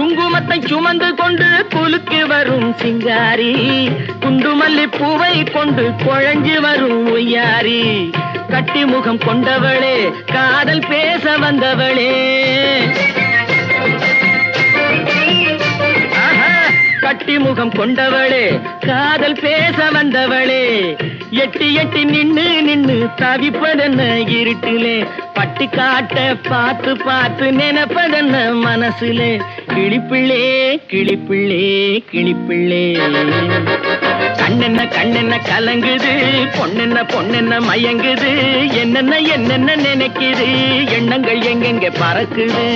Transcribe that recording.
குங்குமத்தை சுமந்து கொண்டு குலுக்கு வரும் சிங்காரி, குண்டுமல்லி பூவை கொண்டு குழஞ்சு வரும் ஒய்யாரி. கட்டி முகம் கொண்டவளே, காதல் பேச வந்தவளே, கட்டி முகம் கொண்டவளே, காதல் பேச வந்தவளே. எட்டி எட்டி நின்னு நின்னு தவிப்பதென்ன இருட்டிலே, பட்டி காட்ட பார்த்து பார்த்து நினைப்பதென்ன மனசுலே. கிளிப்பிள்ளே கிளிப்பிள்ளே கிளிப்பிள்ளே, கண்ணென்ன கண்ணென்ன கலங்குது, பொண்ணென்ன பொண்ணென்ன மயங்குது, என்னென்ன என்னென்ன நினைக்குது, எண்ணங்கள் எங்கெங்க பறக்குது.